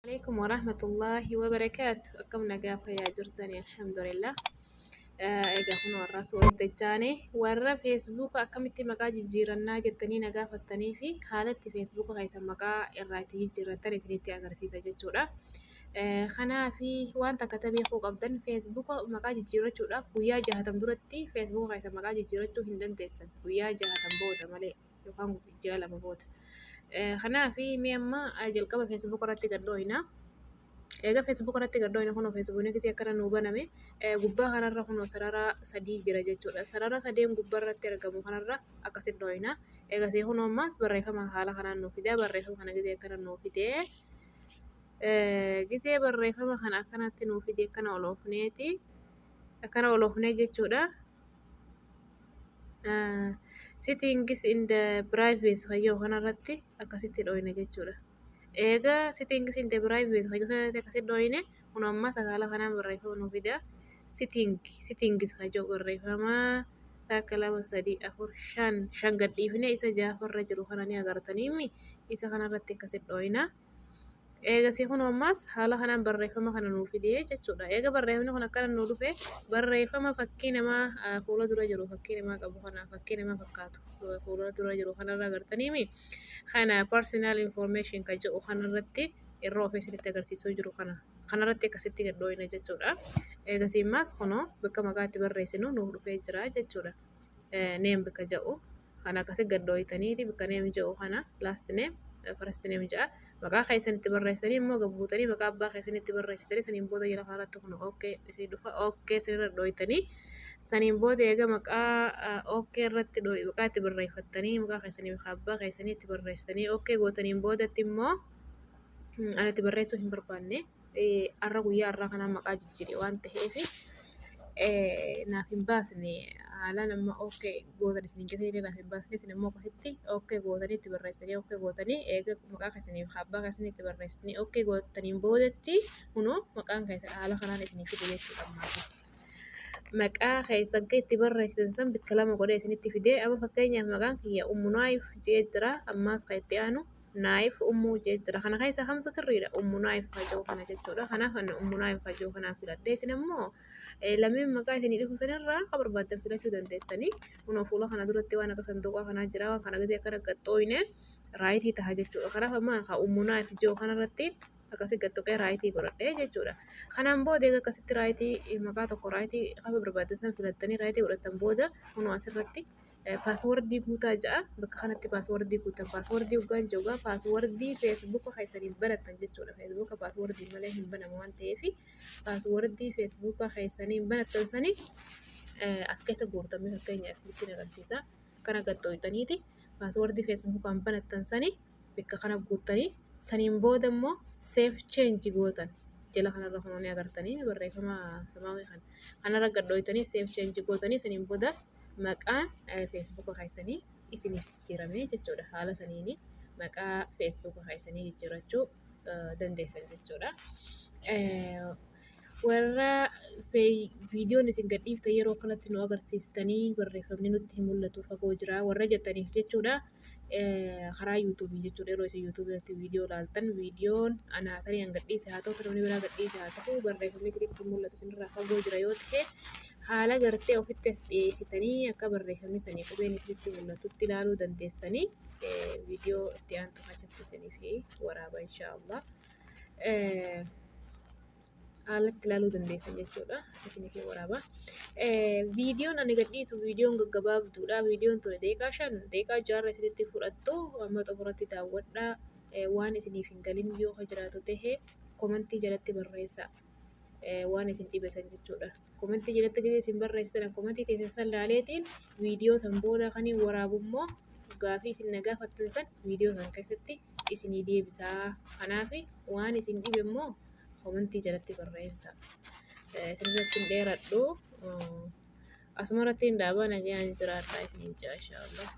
عليكم ورحمة الله وبركاته. كم نقافة يا جرتني الحمد لله. إذا كنا ورا صورة تجاني ورا فيسبوك أكملتي مقا جيرنا جتني نقافة تاني في حالة فيسبوك هاي سمقا الراتي جيرتني سنتي أغرسيسة جتشورا. خنا في وانت كتبي فوق أبدن فيسبوك مقا جيرتشورا ويا جهة تمدرتي فيسبوك هاي سمقا جيرتشو هندن تيسن ويا جهة تنبودا مالي يقام جالة مبودا. خنا في ميما أجل كما فيسبوك راتي قدوينا eega feesbuuk irratti gaddoon kun feesbuukni gisee akkana nuu baname gubbaa kanarra kun sarara sadii jira jechuudha. Sarara sadeen gubbaa irratti argamu kanarra akkasitti dho'ina. Eegasii kun ammas barreeffama haala kanaan nuuf fidee barreeffama kana gisee akkana nuuf fidee gisee barreeffama kana akkanatti nuuf fidee akkana oloofneeti akkana oloofnee jechuudha. Settings in the privacy fayyoo kanarratti akkasitti dho'ina jechuudha. Egaa settings in the privacy fayyoo kanarratti akkasitti dho'ine kun ammas haala kanaan barreeffama nuuf fidee settings fayyoo barreeffama takka lama sadii afur shan gadhiifne isa jaafarra jiru kana ni agartaniimi isa kanarratti akkasitti dho'ina. Eegasii kun ammas haala kanaan barreeffama kana nuuf fidee jechuudha. Eega barreeffamni kun akkana nuu dhufe barreeffama fakkii namaa fuula dura jiru fakkii namaa qabu kana fakkii namaa fakkaatu fuula dura jiru kanarra agartaniimi kana personal information kan jedhu kanarratti irra ofii isinitti agarsiisuu jiru kanarratti akkasitti gadhoo'ina jechuudha. Eegasii ammas kunoo bakka maqaa itti barreessinu nuuf dhufee jira jechuudha. Neem bakka jedhu kana akkasitti gadhoo'itaniiti bakka neem jedhu kana last name first name jedha. Maqaa keessanitti barreessanii immoo gabbuutanii maqaa abbaa keessanitti barreessitanii saniin booda jala kanarratti kun ookee isin dhufa ookee isinirra dhooyitanii saniin booda eega maqaa ookee irratti maqaa itti barreeffattanii maqaa keessanii maqaa abbaa keessanii itti barreessitanii ookee gootaniin boodatti immoo ani itti barreessuu hin barbaanne har'a guyyaa har'aa kanaan maqaa jijjiire waan ta'eef naaf hin baasne haalaan amma ookee gootan isin gatanii naaf hin baasne isin immoo akkasitti ookee gootanii itti barreessanii ookee gootanii eega maqaa keessanii abbaa keessanii itti barreessanii ookee gootaniin boodatti kunoo maqaan keessan haala kanaan isin fide jechuudha ammaas. Maqaa keessan kan itti barreessitan san bakka lama godhee isinitti fidee amma fakkeenyaaf maqaan kiyya Ummunaayif jee jira ammaas kan itti aanu naayif ummuu jee jira kana keessa kamtu sirriidha Ummunaayif fajjoo kana jechuudha. Kanaaf ani Ummunaayif fajjoo kanaaf filadhee isin immoo lameen maqaa isinii dhufu sanirraa akka barbaaddan filachuu dandeessanii kunoo fuula kana duratti waan akka sanduuqaa kanaa jira waan kana gisee akka gadhoo'ine raayitii taha jechuudha. Kanaaf amma kan Ummunaayif jee kanarratti akkasitti gadhooqee raayitii godhadhee jechuudha. Kanaan booda eega akkasitti raayitii maqaa tokko raayitii akka barbaaddan san filattanii raayitii godhattan booda kunoo asirratti paaswordii guutaa ja'a bakka kanatti paaswordii guutan paaswordii hoggaan joogaa paaswordii feesbuuka keessaniin banattan jechuudha. Feesbuuka paaswordii malee hin banamu waan ta'eef paaswordii feesbuuka keessaniin banattan sanii as keessa guutamee fakkeenyaaf ittiin agarsiisa kana gadhoo'itaniiti paaswordii feesbuukaan banattan sanii bakka kana guuttanii saniin booda immoo seef cheenji gootan jala kanarra kunoo ni agartanii barreeffama samaawii kanarra gadhoo'itanii seef cheenji gootanii saniin booda maqaan feesbuuka keessanii isiniif jijjiiramee jechuudha. Haala saniini maqaa feesbuuka keessanii jijjiirachuu dandeessan jechuudha. Warra viidiyoon isin gadhiiftan yeroo kanatti nu agarsiistanii barreeffamni nutti hin mul'atu fagoo jira warra jettaniif jechuudha. Karaa yuutuubii jechuudha yeroo isin yuutuubiitti viidiyoo ilaaltan viidiyoon anaa tarii an gadhiise haa ta'u namni biraa gadhiise haa ta'u barreeffamni isinitti hin mul'atu isinirraa fagoo jira yoo ta'e haala gartee ofitti as dhiyeessitanii akka barreeffamni sanii qubeen isinitti mul'atutti ilaaluu dandeessanii viidiyoo itti aantu keessatti isiniif waraaba inshaallah haalatti ilaaluu dandeessan jechuudha isiniif waraaba. Viidiyoon ani gadhiisu viidiyoon gaggabaabduudha viidiyoon ture daqiiqaa 5 daqiiqaa 6 isinitti fudhattu amma xumuratti daawwadhaa waan isiniif hin galin yoo jiraatu ta'e komentii jalatti barreessa. Waan isin dhibesan jechuudha. Komentii jalatti gisee isin barreessitan komentii keessan san laaleetiin viidiyoo san booda kan waraabummoo gaafii isin na gaafattan san viidiyoo san keessatti isinii deebisaa. Kanaaf waan isin dhibe immoo komentii jalatti barreessa. Isinirratti hin dheeradhu. Asumarratti hin dhaabaa nagayaan jiraadhaa isiniin jaa inshaallah.